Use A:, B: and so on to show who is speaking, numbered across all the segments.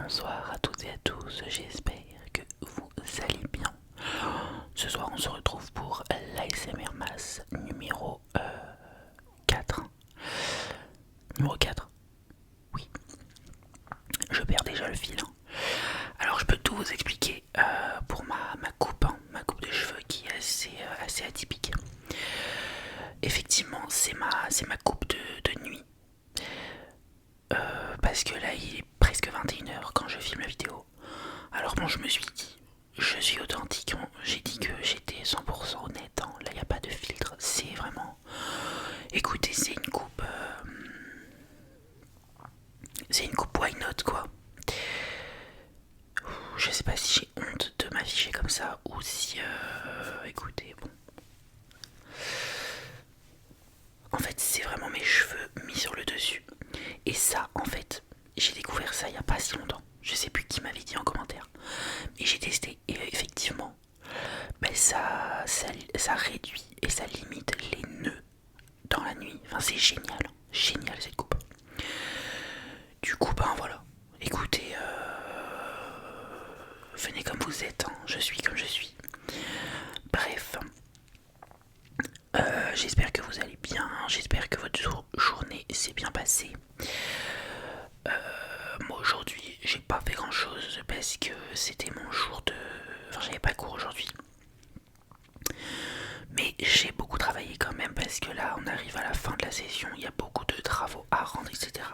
A: Bonsoir à toutes et à tous, j'espère que vous allez bien. Ce soir on se retrouve pour l'ASMR Mass numéro 4. Numéro 4. Oui, je perds déjà le fil. Alors je peux tout vous expliquer pour ma coupe, ma coupe de cheveux qui est assez atypique. Effectivement c'est ma coupe de nuit. Parce que là il est presque 21h quand je filme la vidéo. Alors bon, je me suis dit, je suis authentique, j'ai dit que j'étais 100% honnête, hein. Là il n'y a pas de filtre, c'est vraiment... Écoutez, c'est une coupe why not quoi. Je sais pas si j'ai honte de m'afficher comme ça ou si... écoutez, bon... En fait c'est vraiment mes cheveux mis sur le dessus. Et ça en fait, j'ai découvert ça il n'y a pas si longtemps. Je sais plus qui m'avait dit en commentaire. Mais j'ai testé et effectivement, ben ça réduit et ça limite les nœuds dans la nuit. Enfin c'est génial, génial cette coupe. Du coup ben voilà, écoutez, venez comme vous êtes, hein. Je suis comme je suis. Bref, j'espère que vous allez bien, j'espère que votre journée s'est bien passée. Moi aujourd'hui j'ai pas fait grand chose parce que c'était mon jour de... Enfin j'avais pas cours aujourd'hui. Mais j'ai beaucoup travaillé quand même parce que là on arrive à la fin de la session, il y a beaucoup de travaux à rendre, etc.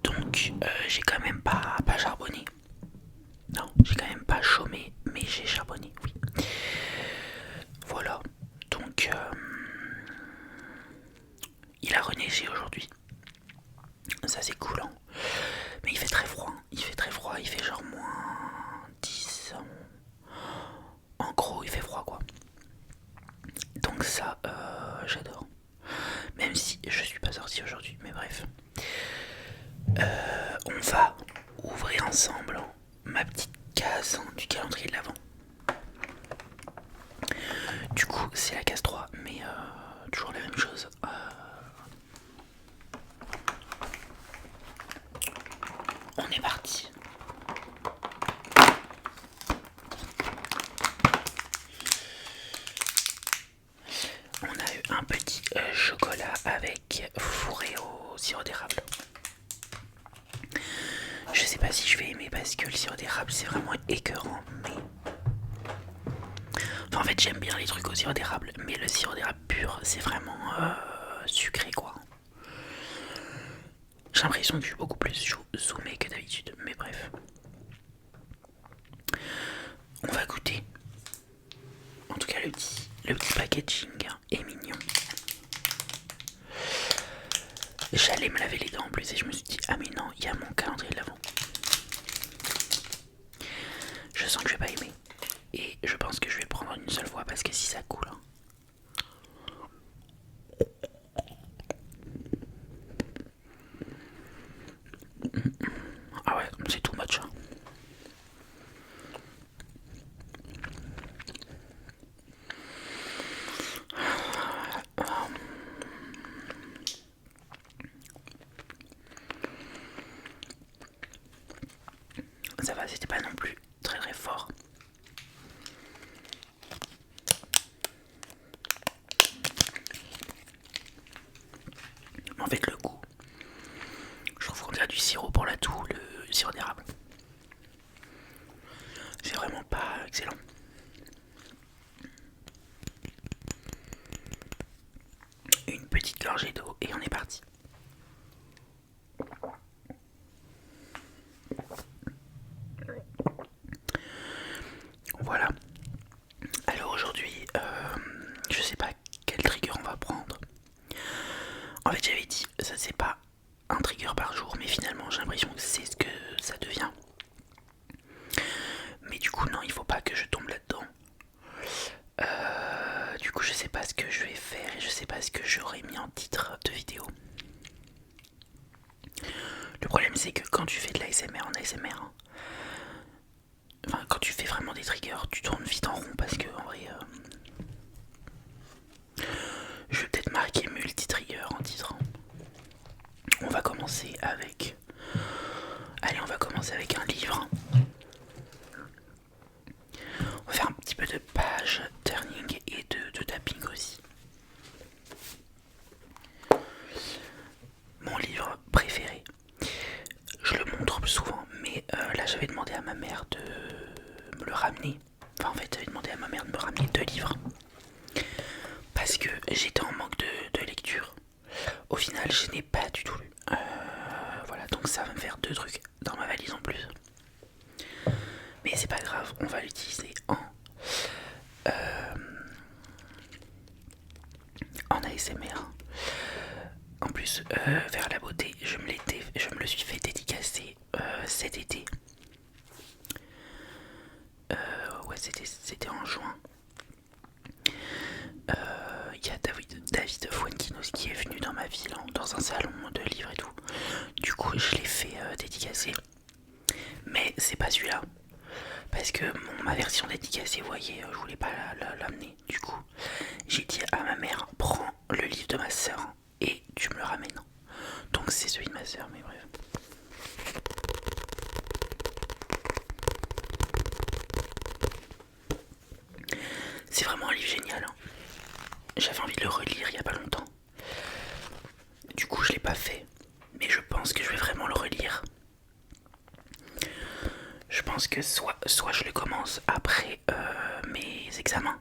A: Donc j'ai quand même pas charbonné. Non, j'ai quand même pas chômé, mais j'ai charbonné, oui. Voilà, donc il a reneigé aujourd'hui. Ça c'est cool, hein. Mais il fait très froid, il fait genre moins 10. En gros il fait froid quoi. Donc ça j'adore. Même si je suis pas sorti aujourd'hui, mais bref. On va ouvrir ensemble ma petite case du calendrier de l'Avent. Du coup c'est la case 3, mais toujours la même chose. On est parti. On a eu un petit chocolat avec fourré au sirop d'érable. Je sais pas si je vais aimer parce que le sirop d'érable c'est vraiment écœurant, mais... Enfin, en fait j'aime bien les trucs au sirop d'érable, mais le sirop d'érable pur c'est vraiment sucré quoi. J'ai l'impression que je suis beaucoup plus zoomé que d'habitude, mais bref. On va goûter. En tout cas le petit packaging est mignon. J'allais me laver les dents en plus et je me suis dit ah mais non, il y a mon calendrier de l'Avent. Je sens que je vais pas aimer. Et je pense que je vais prendre une seule fois parce que si ça coule... Ah ouais, c'est too much. Ça va, c'était pas non plus très très fort. En fait le goût, je trouve qu'on dirait du sirop pour la toux, le sirop d'érable. C'est vraiment pas excellent. Une petite gorgée d'eau et on est parti. Voilà. Alors aujourd'hui, je sais pas quel trigger on va prendre. En fait j'avais dit, ça c'est pas un trigger par jour, mais finalement j'ai l'impression que c'est ce que ça devient. Mais du coup non, il faut pas que je tombe là-dedans. Du coup je sais pas ce que je vais faire et je sais pas ce que j'aurais mis en titre de vidéo. Le problème c'est que quand tu fais de l'ASMR en ASMR, enfin quand tu fais vraiment des triggers, tu tournes vite en rond parce que en vrai... je vais peut-être marquer multi-trigger en titre. On va commencer avec... Allez, on va commencer commencer avec un livre. On va faire un petit peu de page turning et de tapping aussi. Mon livre préféré, je le montre souvent, mais là j'avais demandé à ma mère de me le ramener. Enfin en fait j'avais demandé à ma mère de me ramener 2 livres. Parce que j'étais en manque de lecture. Au final je n'ai pas du tout lu. Voilà, donc ça va me faire 2 trucs dans ma valise en plus. Mais c'est pas grave, on va l'utiliser en ASMR. En plus, vers la beauté, je me le suis fait dédicacer cet été. Ouais, c'était en juin. Il y a David Fuenquinos qui est venu dans ma ville, dans un salon de livres et tout. Du coup, je l'ai fait dédicacer. Mais c'est pas celui-là. Parce que ma version dédicacée, vous voyez, je voulais pas l'amener. Du coup, j'ai dit à ma mère, prends le livre de ma soeur et tu me le ramènes. Donc c'est celui de ma soeur, mais bref. C'est vraiment un livre génial. J'avais envie de le relire il y a pas longtemps. Du coup, je l'ai pas fait. Mais je pense que je vais vraiment le relire. Je pense que soit je le commence après mes examens.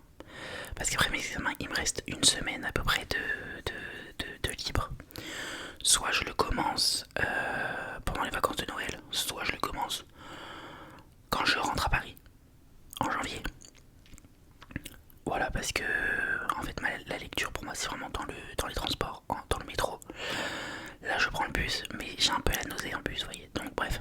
A: Parce qu'après mes examens, il me reste une semaine à peu près de libre. Soit je le commence pendant les vacances de Noël, soit je le commence quand je rentre à Paris, en janvier. Voilà, parce que en fait la lecture pour moi c'est vraiment dans les transports, dans le métro. Là je prends le bus, mais j'ai un peu la nausée en bus, vous voyez. Donc bref.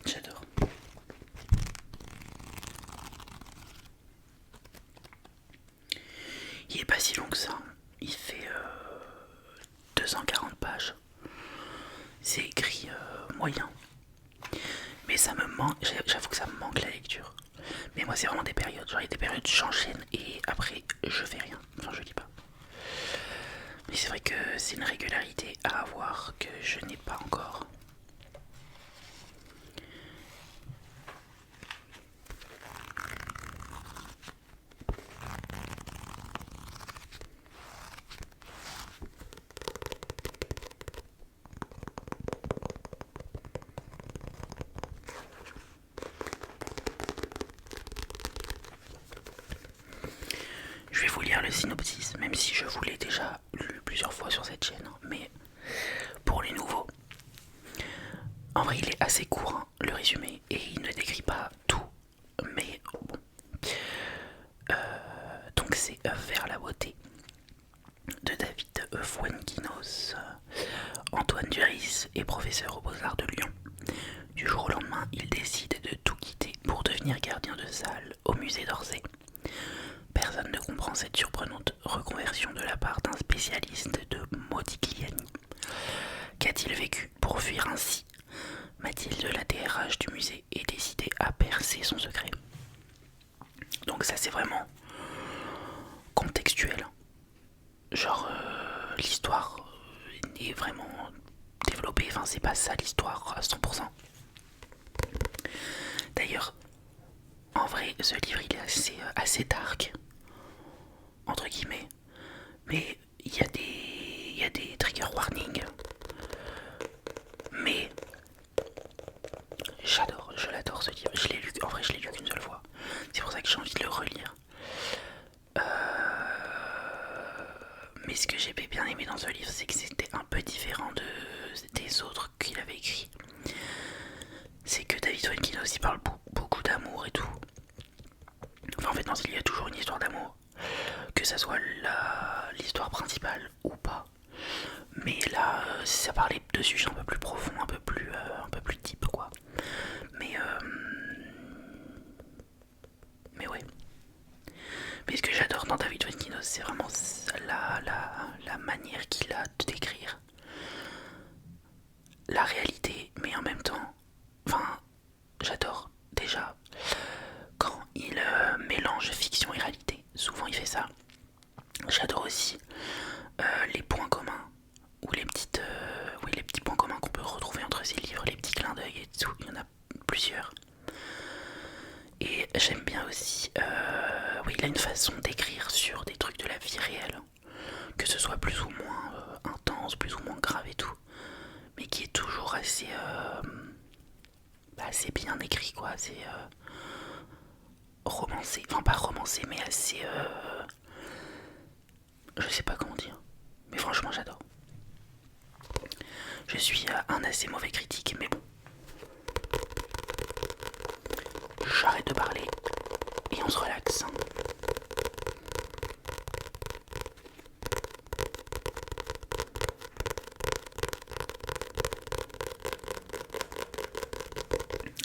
A: J'adore. Il est pas si long que ça. Il fait 240 pages. C'est écrit moyen. Mais ça me manque, j'avoue que ça me manque la lecture. Mais moi c'est vraiment des périodes. Genre il y a des périodes j'enchaîne et après je fais rien. Enfin je lis pas. Mais c'est vrai que c'est une régularité à avoir que je n'ai pas encore. Je vais vous lire le synopsis, même si je vous l'ai déjà lu plusieurs fois sur cette chaîne. Mais pour les nouveaux, en vrai il est assez court, hein, le résumé, et il ne décrit pas tout. Mais bon. Donc c'est Vers la beauté de David Fuenquinos. Antoine Duris est professeur aux Beaux-Arts de Lyon. Du jour au lendemain, il décide de tout quitter pour devenir gardien de salle au musée d'Orsay. Personne ne comprend cette surprenante reconversion de la part d'un spécialiste de Modigliani. Qu'a-t-il vécu pour fuir ainsi? Mathilde, la DRH du musée, est décidée à percer son secret. Donc ça c'est vraiment contextuel. Genre l'histoire est vraiment développée, enfin c'est pas ça l'histoire à 100%. D'ailleurs, en vrai, ce livre il est assez dark, entre guillemets, mais il y a des trigger warnings. Mais je l'adore ce livre. Je l'ai lu, en vrai, je l'ai lu qu'une seule fois. C'est pour ça que j'ai envie de le relire. Mais ce que j'ai bien aimé dans ce livre, c'est que c'était un peu différent des autres qu'il avait écrits. C'est que David Fuenquinos aussi parle beaucoup d'amour et tout. Enfin, en fait, dans ce livre, il y a toujours une histoire d'amour. Que ça soit l'histoire principale ou pas. Mais là, ça parlait de sujets un peu plus profonds, un peu plus deep, quoi. Mais ouais. Mais ce que j'adore dans David Fuenquinos, c'est vraiment qu'il a de décrire la réalité, mais en même temps, enfin, j'adore déjà quand il mélange fiction et réalité. Souvent il fait ça. J'adore aussi les points communs ou les petits points communs qu'on peut retrouver entre ces livres, les petits clins d'œil et tout. Il y en a plusieurs. Et j'aime bien aussi, oui, il a une façon d'écrire sur des trucs de la vie réelle, que ce soit plus ou moins intense, plus ou moins grave et tout, mais qui est toujours assez bien écrit, quoi, assez romancé, enfin pas romancé, mais assez, je sais pas comment dire, mais franchement j'adore. Je suis un assez mauvais critique, mais bon, j'arrête de parler et on se relaxe.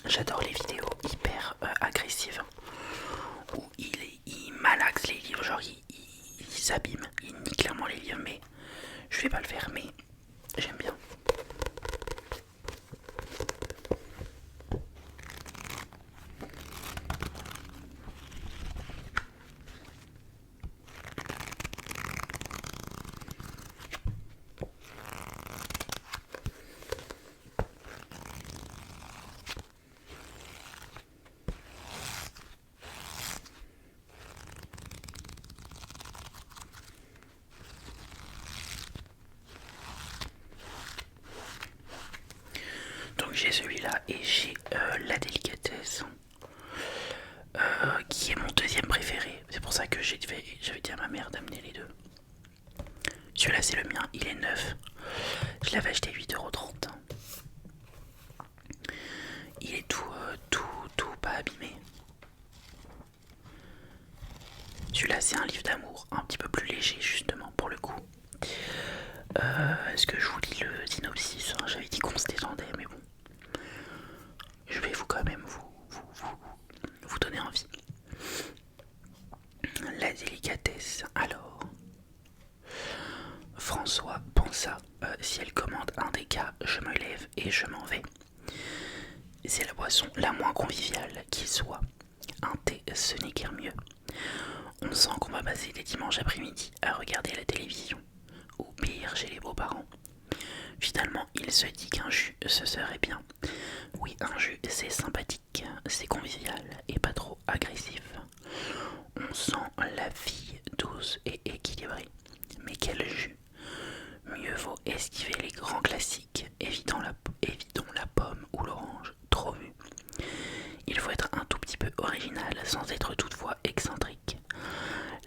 A: J'adore les vidéos hyper agressives où il malaxe les livres, genre il s'abîme, il nie clairement les livres, mais je vais pas le faire, mais j'aime bien. Donc j'ai celui-là et j'ai la délicatesse qui est mon deuxième préféré. C'est pour ça que j'avais dit à ma mère d'amener les deux. Celui-là c'est le mien, il est neuf. Je l'avais acheté 8,30 €. Il est tout pas abîmé. Celui-là c'est un livre d'amour, un petit peu plus léger justement pour le coup. Est-ce que je vous lis le synopsis? J'avais dit qu'on se détendait, mais bon. Je vais quand même vous donner envie. La délicatesse. Alors, François pensa, si elle commande un des cas, je me lève et je m'en vais. C'est la boisson la moins conviviale qui soit. Un thé, ce n'est guère mieux. On sent qu'on va passer des dimanches après-midi à regarder la télévision, ou pire chez les beaux-parents. Finalement, il se dit qu'un jus, ce serait bien. Oui, un jus, c'est sympathique, c'est convivial et pas trop agressif. On sent la vie douce et équilibrée. Mais quel jus! Mieux vaut esquiver les grands classiques, évitons la pomme ou l'orange, trop vu. Il faut être un tout petit peu original sans être toutefois excentrique.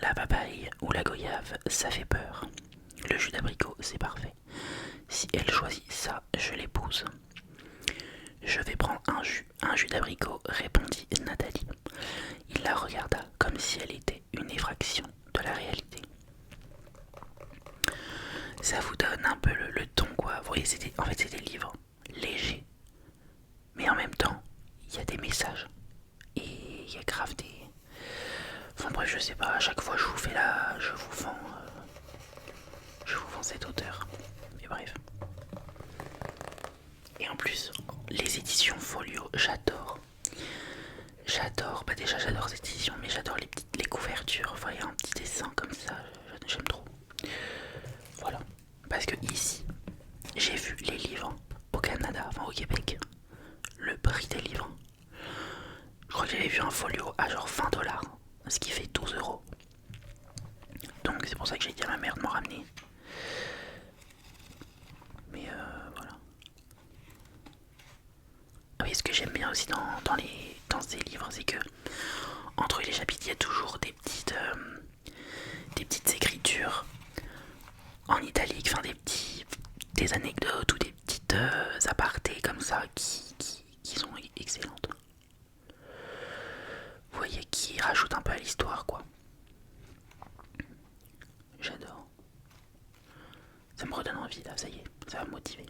A: La papaye ou la goyave, ça fait peur. Le jus d'abricot, c'est parfait. Si elle choisit ça, je l'épouse. Je vais prendre un jus d'abricot, répondit Nathalie. Il la regarda comme si elle était une effraction de la réalité. Ça vous donne un peu le ton, quoi. Vous voyez, en fait, c'est des livres légers, mais en même temps, il y a des messages. Et il y a grave des... Enfin bref, je sais pas, à chaque fois je vous fais là, je vous vends cet auteur. Mais bref. Et en plus, les éditions Folio, j'adore. Bah déjà j'adore cette édition, mais j'adore les couvertures. Vous voyez, un petit dessin comme ça, j'aime trop. Voilà. Parce que ici, j'ai vu les livres au Canada, enfin au Québec. Le prix des livres. Je crois que j'avais vu un folio à genre 20 $, ce qui fait 12 €. Donc c'est pour ça que j'ai dit à ma mère de m'en ramener. Mais voilà. Ah oui, ce que j'aime bien aussi dans ces livres, c'est que entre les chapitres, il y a toujours des petites écritures en italique, enfin des anecdotes ou des petites apartés comme ça qui sont excellentes. Vous voyez, qui rajoutent un peu à l'histoire, quoi. J'adore. Ça me redonne envie là, ça y est, ça va me motiver.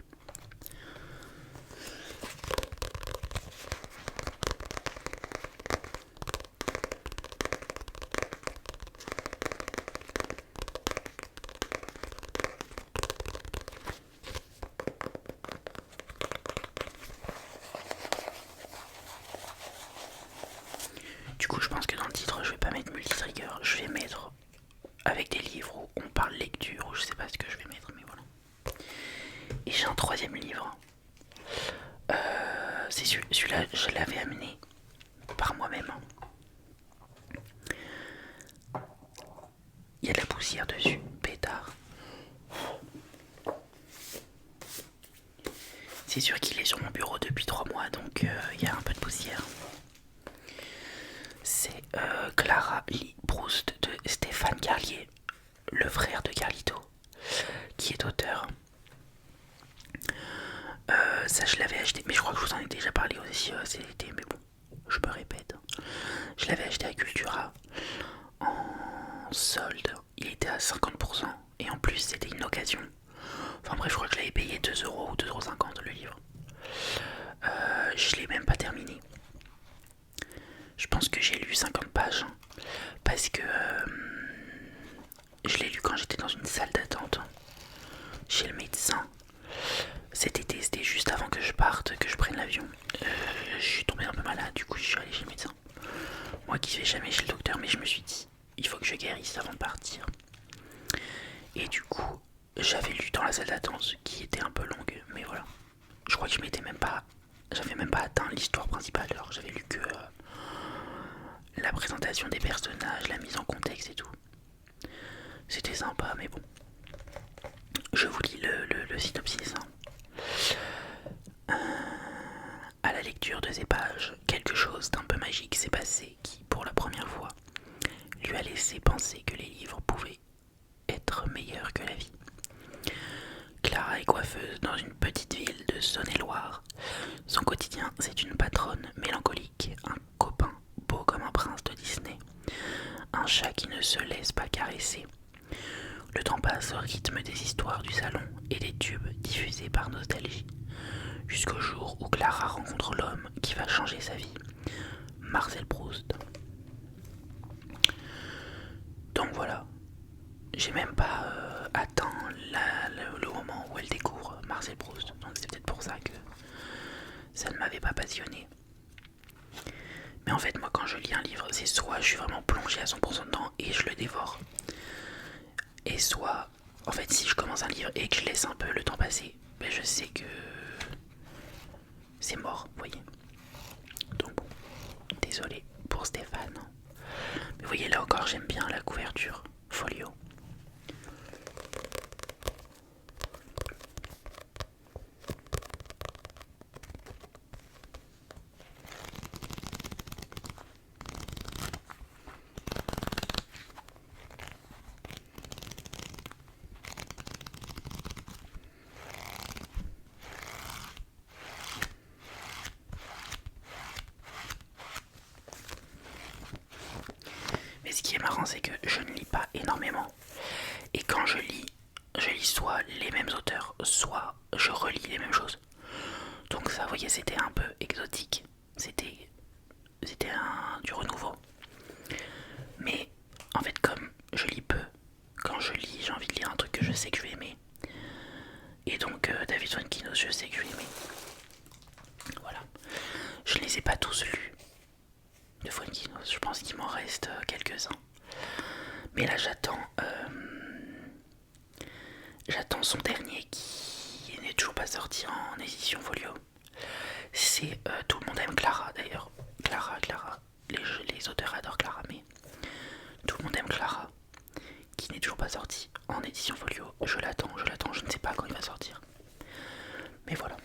A: je sais pas ce que je vais mettre, mais voilà. Et j'ai un troisième livre. C'est celui-là, je l'avais amené par moi-même. Il y a de la poussière dessus, pétard. C'est sûr qu'il est sur mon bureau depuis 3 mois, donc il y a un peu de poussière. C'est Clara Lee Proust de Stéphane Carlier, le frère de Carlito, qui est auteur. Ça je l'avais acheté, mais je crois que je vous en ai déjà parlé aussi cet été, mais bon, je me répète. Je l'avais acheté à Cultura en solde, il était à 50%, et en plus c'était une occasion. Enfin bref, je crois que je l'avais payé 2€ ou 2,50€ le livre. Je l'ai même pas terminé. Je pense que j'ai lu 50 pages, parce que je l'ai lu quand j'étais dans une salle d'attente chez le médecin. Cet été, c'était juste avant que je parte, que je prenne l'avion. Je suis tombé un peu malade, du coup je suis allé chez le médecin. Moi qui vais jamais chez le docteur, mais je me suis dit, il faut que je guérisse avant de partir. Et du coup, j'avais lu dans la salle d'attente, qui était un peu longue, mais voilà. Je crois que j'avais même pas atteint l'histoire principale, alors j'avais lu que la présentation des personnages, la mise en contexte et tout. C'était sympa, mais bon. Je vous lis le synopsis. À la lecture de ces pages, quelque chose d'un peu magique s'est passé qui, pour la première fois, lui a laissé penser que les livres pouvaient être meilleurs que la vie. Clara est coiffeuse dans une petite ville de Saône-et-Loire. Son quotidien, c'est une patronne mélancolique, un copain beau comme un prince de Disney, un chat qui ne se laisse pas caresser. Le temps passe au rythme des histoires du salon et des tubes diffusés par Nostalgie, jusqu'au jour où Clara rencontre l'homme qui va changer sa vie, Marcel Proust. Donc voilà, j'ai même pas atteint le moment où elle découvre Marcel Proust, donc c'est peut-être pour ça que ça ne m'avait pas passionné. Mais en fait, moi quand je lis un livre, c'est soit je suis vraiment plongé à 100% dedans et je le dévore, et soit, en fait, si je commence un livre et que je laisse un peu le temps passer, ben je sais que c'est mort, vous voyez. Donc bon, désolé pour Stéphane. Mais vous voyez, là encore, j'aime bien la couverture folio. Mais ce qui est marrant, c'est que je ne lis pas énormément. Et quand je lis soit les mêmes auteurs, soit je relis les mêmes choses. Donc ça, vous voyez, c'était un peu exotique. C'était du renouveau. Mais en fait, comme je lis peu, quand je lis, j'ai envie de lire un truc que je sais que je vais aimer. Et donc David Fuenkinos, je sais que je vais aimer. Voilà. Je ne les ai pas tous lus de Fuenkinos. Je pense qu'il m'en reste quelques-uns. Mais là, j'attends son dernier qui n'est toujours pas sorti en édition folio. C'est Tout le monde aime Clara d'ailleurs. Clara. Les auteurs adorent Clara, mais Tout le monde aime Clara, qui n'est toujours pas sorti en édition folio. Je l'attends, je ne sais pas quand il va sortir. Mais voilà.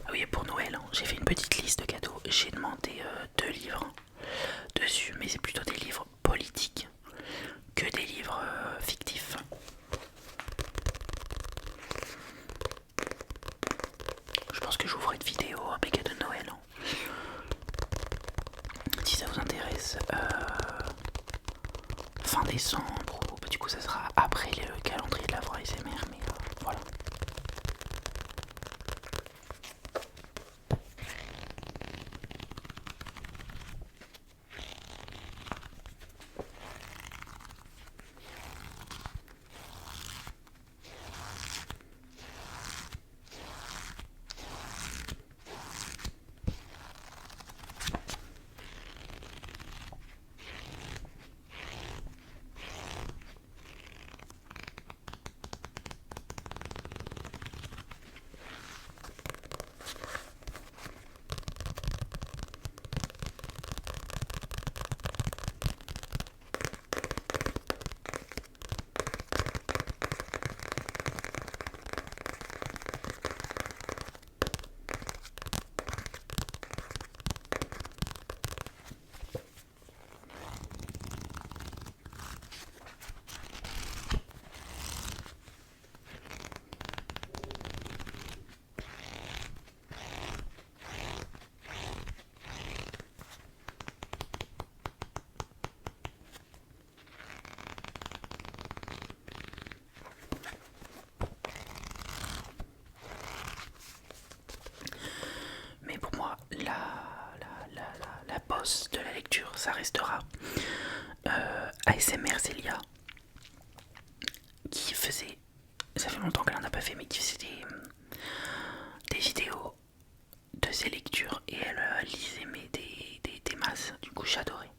A: Ah oui, et pour Noël, j'ai fait une petite liste de cadeaux. J'ai demandé 2 livres dessus, mais c'est plutôt des livres politiques que des livres fictifs. Je pense que je vous ferai une vidéo mes cadeaux de Noël. Si ça vous intéresse, fin décembre, ou du coup ça sera après le calendrier de la voix ASMR, mais voilà. mère Célia qui faisait, ça fait longtemps qu'elle en a pas fait, mais qui faisait des vidéos de ses lectures et elle lisait mais des masses. Du coup j'adorais.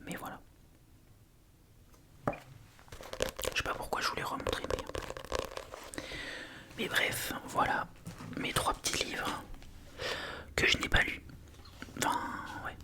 A: Mais voilà. Je sais pas pourquoi je voulais remontrer, mais bref, voilà mes 3 petits livres que je n'ai pas lus. Enfin, ouais.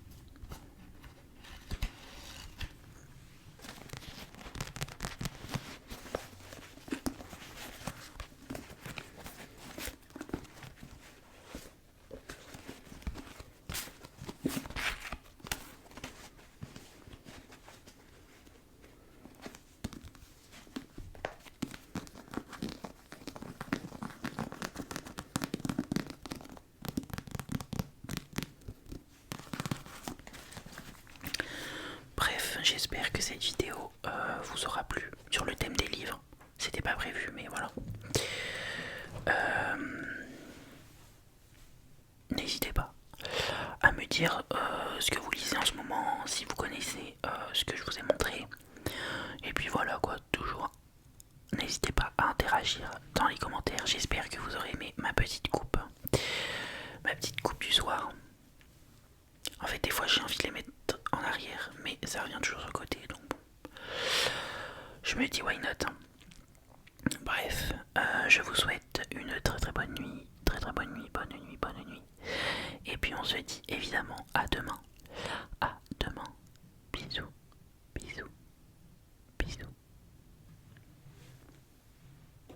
A: Bref, j'espère que cette vidéo vous aura plu sur le thème des livres. C'était pas prévu, mais voilà. N'hésitez pas à me dire ce que vous lisez en ce moment, si vous connaissez ce que je vous ai montré. Et puis voilà quoi, toujours. N'hésitez pas à interagir dans les commentaires. J'espère que vous aurez aimé ma petite coupe. Ma petite coupe du soir. En fait, des fois j'ai envie de les mettre en arrière, mais ça revient toujours sur le côté, donc bon. Je me dis why not. Bref, je vous souhaite une très très bonne nuit. Très très bonne nuit, bonne nuit, bonne nuit. Et puis on se dit évidemment